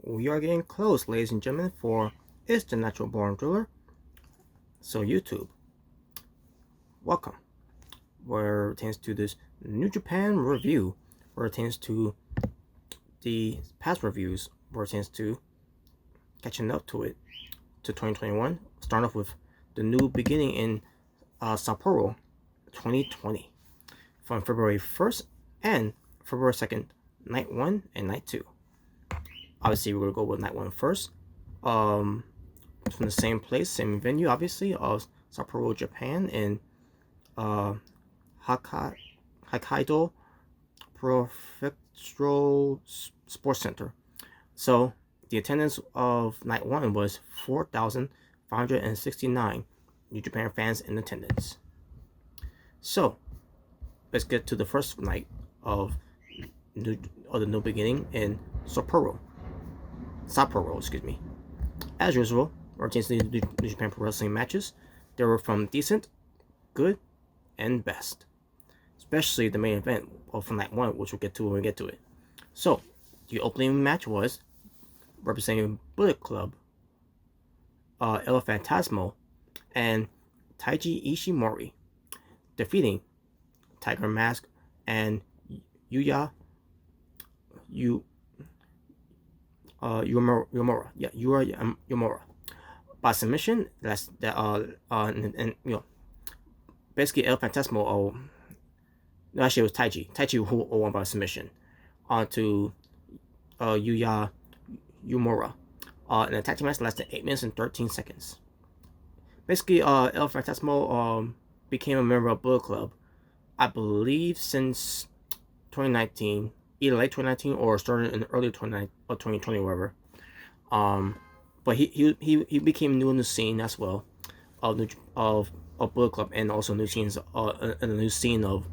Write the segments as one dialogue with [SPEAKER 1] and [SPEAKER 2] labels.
[SPEAKER 1] We are getting close, ladies and gentlemen, for Is the Natural Born Driller? So YouTube, welcome. Where it pertains to this New Japan review, where it pertains to the past reviews, where it pertains to catching up to 2021. Starting off with the new beginning in Sapporo 2020 from February 1st and February 2nd, night 1 and night 2. Obviously, we're going to go with night 1 first. From the same place, same venue, obviously, of Sapporo, Japan, in Hokkaido Prefectural Sports Center. So the attendance of night 1 was 4,569 New Japan fans in attendance. So let's get to the first night of the new beginning in Sapporo, excuse me. As usual, we're changing the New Japan Pro Wrestling matches. They were from decent, good, and best. Especially the main event from night 1, which we'll get to when we get to it. So, the opening match was representing Bullet Club, El Phantasmo, and Taiji Ishimori, defeating Tiger Mask and Yumura. Yumura by submission. That's that. And basically El Phantasmo. No, actually it was Taiji who won by submission onto Yumura. And the tag team match lasted 8 minutes and 13 seconds. Basically, El Phantasmo became a member of Bullet Club, I believe, since 2019. Either late 2019 or started in early 2020, whatever. But he became new in the scene as well of Bullet Club, and also new scenes in the new scene of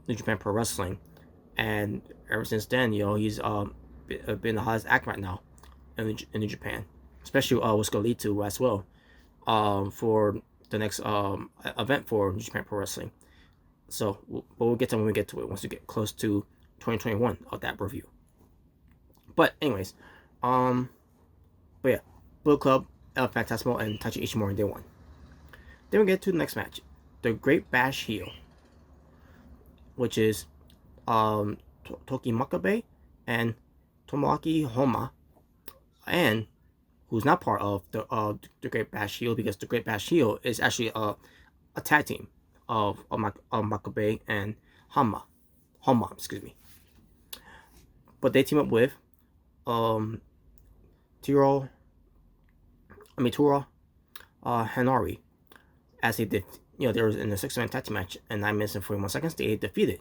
[SPEAKER 1] New Japan Pro Wrestling. And ever since then, he's been the hottest act right now in New Japan, especially what's going to lead to as well for the next event for New Japan Pro Wrestling. So, but we'll get to when we get to it, once we get close to 2021 of that review. But anyways, but yeah, Bullet Club, El Phantasmo, and Taiji Ishimori, they won. Then we get to the next match, the Great Bash Heel, which is Toki Makabe and Tomoaki Homa, and who's not part of the Great Bash Heel, because the Great Bash Heel is actually a tag team of Makabe and Homa, excuse me. But they team up with Tura Hanari, as they did. They were in the 6-man tag team match, and 9 minutes and 41 seconds. They defeated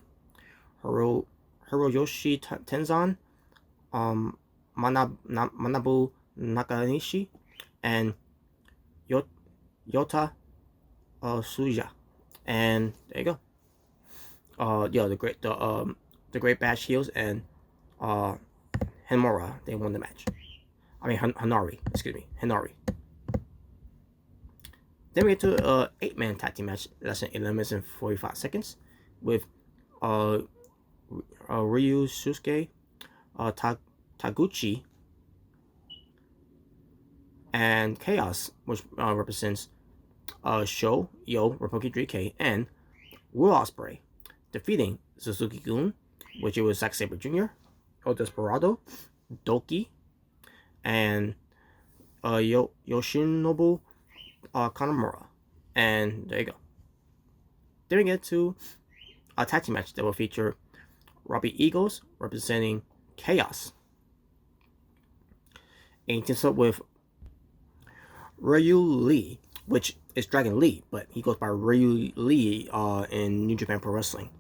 [SPEAKER 1] Hiroyoshi Tenzan, Manabu Nakanishi, and Yota Suja. And there you go. The Great Bash Heels and Hanmura, they won the match. Hanari, excuse me, Hanari. Then we get to an 8-man tag team match that's in 11 minutes and 45 seconds with Ryusuke Taguchi and Chaos, which represents Sho, Yo, Roppongi 3K, and Will Ospreay, defeating Suzuki-gun, which it was Zack Sabre Jr., El Desperado, Doki, and Yoshinobu Kanamura. And there you go. Then we get to a tag team match that will feature Robbie Eagles representing Chaos, and he teams up with Ryu Lee, which is Dragon Lee, but he goes by Ryu Lee in New Japan Pro Wrestling.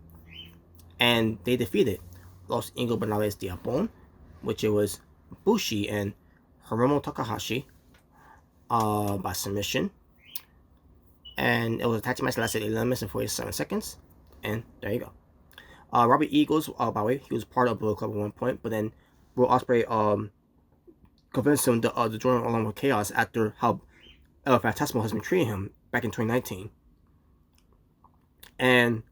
[SPEAKER 1] And they defeated Los Ingobernables de Japón, which it was Bushi and Hiromu Takahashi by submission. And it was a tag team match that lasted 11 minutes and 47 seconds. And there you go. Robbie Eagles, by the way, he was part of Bullet Club at one point, but then Will Ospreay convinced him to join along with Chaos after how El Phantasmo has been treating him back in 2019. And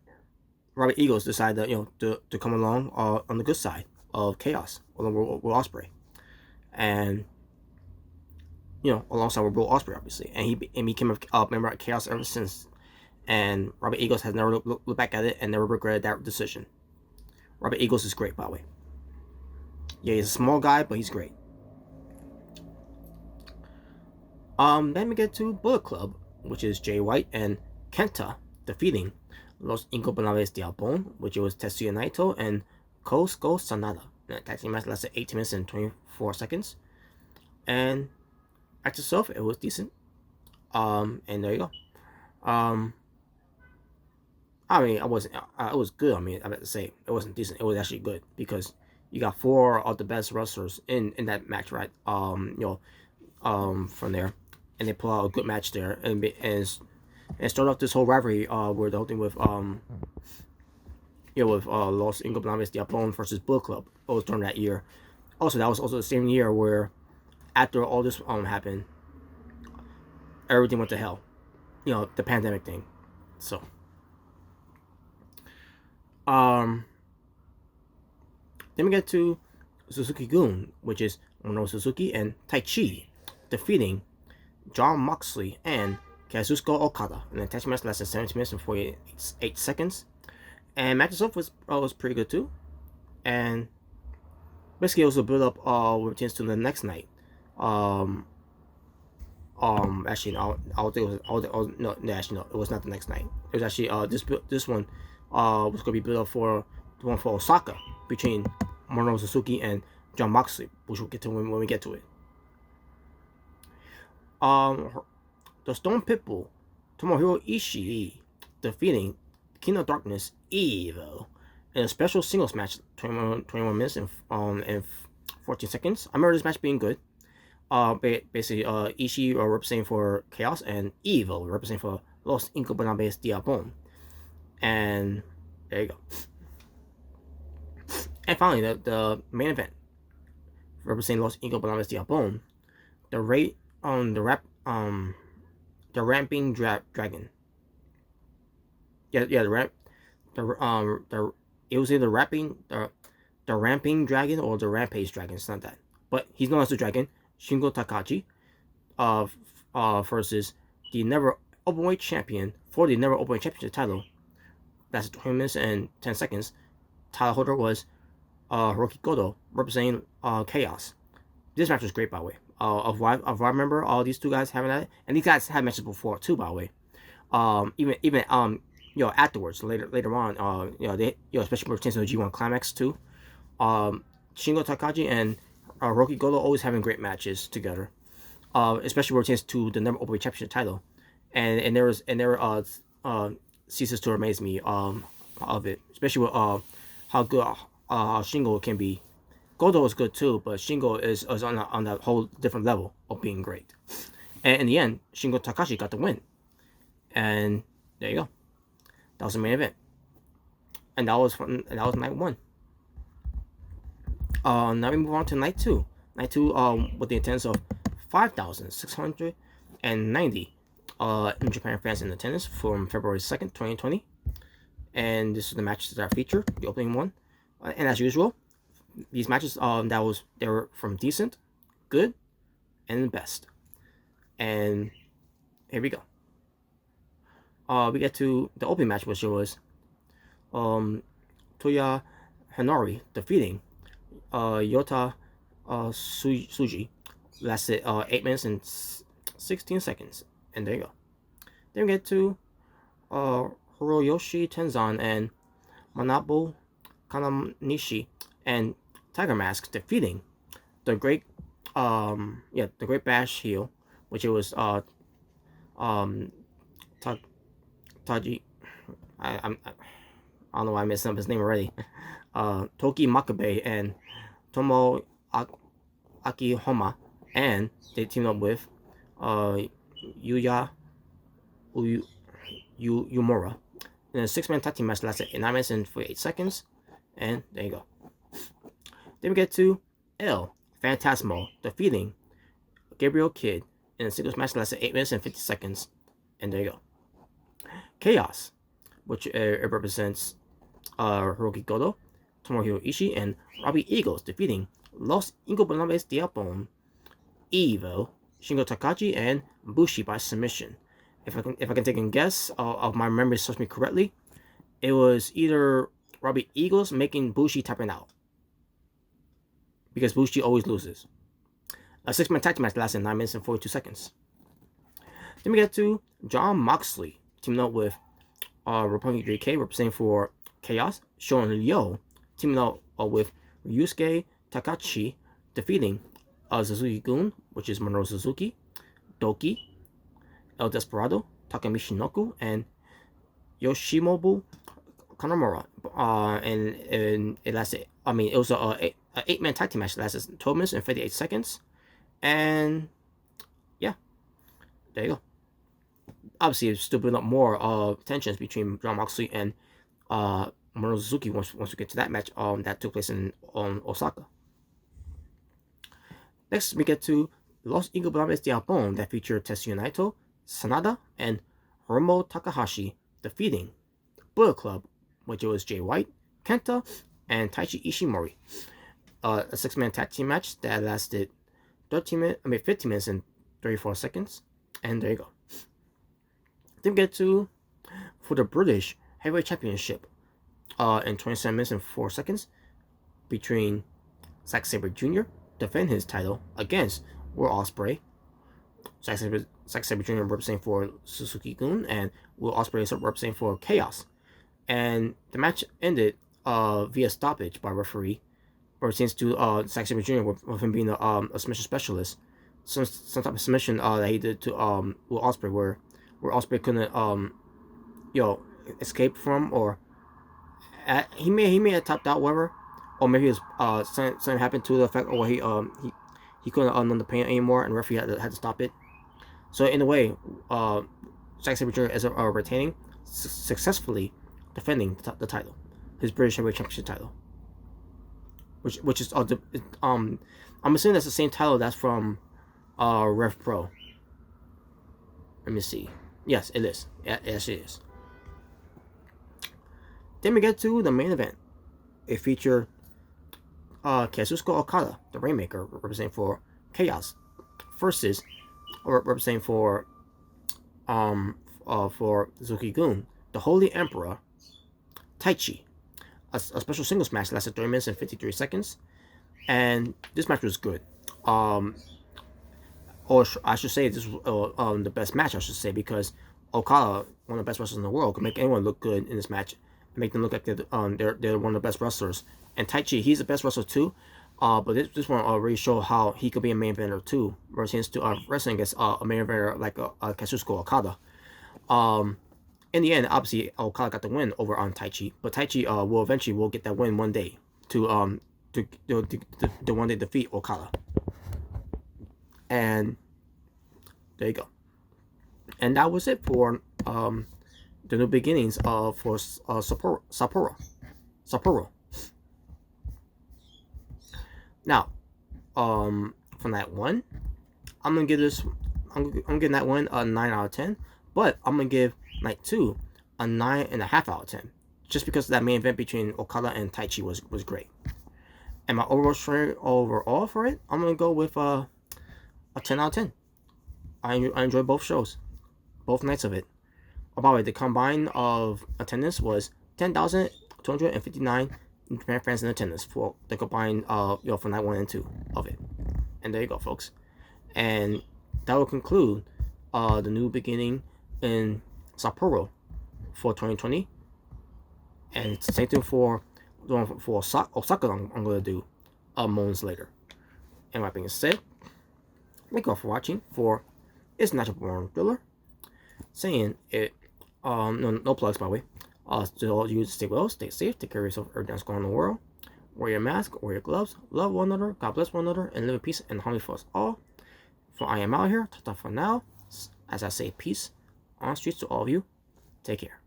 [SPEAKER 1] Robbie Eagles decided to come along on the good side of Chaos along with Ospreay. and alongside with Will Ospreay, obviously, and he became a member of Chaos ever since. And Robert Eagles has never looked back at it and never regretted that decision. Robert Eagles is great, by the way. Yeah, he's a small guy, but he's great. Then we get to Bullet Club, which is Jay White and Kenta defeating Los Ingobernables de Japón, which was Tetsuya Naito and Kosuke Sanada. That tag team match lasted 18 minutes and 24 seconds. And match itself, it was decent. And there you go. I mean, it was good. I mean, I have to say it wasn't decent. It was actually good because you got 4 of the best wrestlers in that match, right? From there, and they pull out a good match there, and start off this whole rivalry where the whole thing with Los Ingobernables de Japón versus Bullet Club. It was during that year. Also, that was also the same year where after all this happened, everything went to hell. The pandemic thing. So. Then we get to Suzuki-gun, which is Minoru Suzuki and Taichi defeating Jon Moxley and Kazuchika Okada. And the tag match lasted 17 minutes and 48 seconds. And match itself was pretty good too. And basically it was a build up routines to the next night. Actually no, it was not the next night. It was actually this one was going to be built up for the one for Osaka between Minoru Suzuki and Jon Moxley, which we'll get to when we get to it. The Stone Pitbull, Tomohiro Ishii, defeating King of Darkness, Evil, in a special singles match, 21 minutes and 14 seconds. I remember this match being good. Basically, Ishii representing for Chaos and Evil representing for Los Ingobernables de Japón. And there you go. And finally, the main event representing Los Ingobernables de Japón, the ramping dragon. It was either the ramping dragon or the rampage dragon. It's not that, but he's known as the dragon. Shingo Takagi, versus the never openweight champion for the never openweight championship title. That's 20 minutes and 10 seconds. Title holder was Hiroki Goto representing Chaos. This match was great, by the way. Of what I remember, all these two guys having that, and these guys had matches before too, by the way. Even afterwards, later on, they especially pertaining to the G1 Climax too. Shingo Takagi and Hiroki Goto always having great matches together, especially pertains to the never openweight championship title, and there ceases to amaze me of it, especially with how good Shingo can be. Goto is good too, but Shingo is on that whole different level of being great. And in the end, Shingo Takashi got the win. And there you go. That was the main event. And that was night 1. Now we move on to night 2. Night 2 with the attendance of 5,690 in Japan fans in attendance from February 2nd, 2020. And this is the matches that are featured, the opening one. And as usual, these matches they were from decent, good, and best. And here we go. We get to the opening match, which was Toya Hanori defeating Yota Tsuji. Lasted 8 minutes and 16 seconds. And there you go. Then we get to Hiroyoshi Tenzan and Manabu Kananishi and Tiger Mask defeating the Great Bash heel, which it was Taji. I don't know why I messed up his name already. Toki Makabe and Tomo Akihoma, and they teamed up with Yuya Yumura. And a 6-man tag team match lasted 9 minutes and 48 seconds. And there you go. Then we get to El Phantasmo defeating Gabriel Kidd in a singles match lasted 8 minutes and 50 seconds. And there you go. Chaos, which it represents Hiroki Goto, Tomohiro Ishii, and Robbie Eagles defeating Los Ingobernables de Japón, Evo, Shingo Takagi, and Bushi by submission. If I can take a guess of my memory serves me correctly, it was either Robbie Eagles making Bushi tapping out, because Bushi always loses. A 6-man tag team match lasted 9 minutes and 42 seconds. Then we get to Jon Moxley teaming up with Roppongi 3K representing for Chaos. Sean Ryo teaming up with Ryusuke Takahashi, defeating Suzuki-gun, which is Minoru Suzuki, Doki, El Desperado, Takamichi Noku, and Yoshimobu Kanamura. And it lasted, it was a 8-man tag team match that lasted 12 minutes and 58 seconds. And yeah, there you go. Obviously, it's still building up more tensions between Jon Moxley and Minoru Suzuki once we get to that match that took place in Osaka. Next, we get to Los Ingobernables de Japón that featured Tetsuya Naito, Sanada, and Hiromu Takahashi, defeating Bullet Club, which was Jay White, Kenta, and Taichi Ishimori. A 6-man tag team match that lasted 15 minutes and 34 seconds. And there you go. Then we get to, for the British Heavyweight Championship, in 27 minutes and 4 seconds, between Zack Sabre Jr. defend his title against Will Ospreay. Zack Sabre Jr. representing for Suzuki-gun, and Will Ospreay is representing for Chaos. And the match ended via stoppage by referee, or it seems to Zack Sabre Jr. with him being a submission specialist. Some type of submission that he did to Will Ospreay, where Ospreay couldn't escape from, or he may have tapped out, whatever, or maybe it was something happened to the effect, or he couldn't unknown the pain anymore, and the referee had to stop it. So in a way, Zack Sabre Jr. is retaining, successfully defending the title, his British Heavyweight Championship title, which is I'm assuming that's the same title that's from Rev Pro. Let me see. Yes, it is. Yes, it is. Then we get to the main event. It featured Kazuchika Okada, the Rainmaker, representing for Chaos, versus representing for Suzuki-gun, the Holy Emperor, Taichi. A special singles match lasted 30 minutes and 53 seconds, and this match was good. Or I should say this was the best match, I should say, because Okada, one of the best wrestlers in the world, could make anyone look good in this match and make them look like they're one of the best wrestlers. And Taichi, he's the best wrestler too, but this one really showed how he could be a main eventer too, versus to wrestling against a main eventer like Kazuchika Okada. In the end, obviously Okada got the win over on Taichi, but Taichi will eventually get that win one day to one day defeat Okada. And there you go. And that was it for the new beginnings for Sapporo. Now, from that one, I'm gonna give this. I'm giving that one a 9 out of 10. But I'm gonna give night 2 a 9.5 out of 10, just because that main event between Okada and Taichi was great. And my overall for it, I'm gonna go with a 10 out of 10. I enjoyed both shows, both nights of it. By the way, the combine of attendance was 10,259 Japan fans in attendance for the combined for night 1 and 2 of it. And there you go, folks. And that will conclude the new beginning in Sapporo for 2020. And it's the same thing for Osaka. I'm going to do moments later. And that being said, thank you all for watching for It's Natural Born Thriller. Saying it, no plugs, by the way. To all you, stay well, stay safe, take care of yourself, everything that's going on in the world. Wear your mask, wear your gloves, love one another, God bless one another, and live in peace and harmony for us all. For I am out here, ta for now. As I say peace on streets to all of you, take care.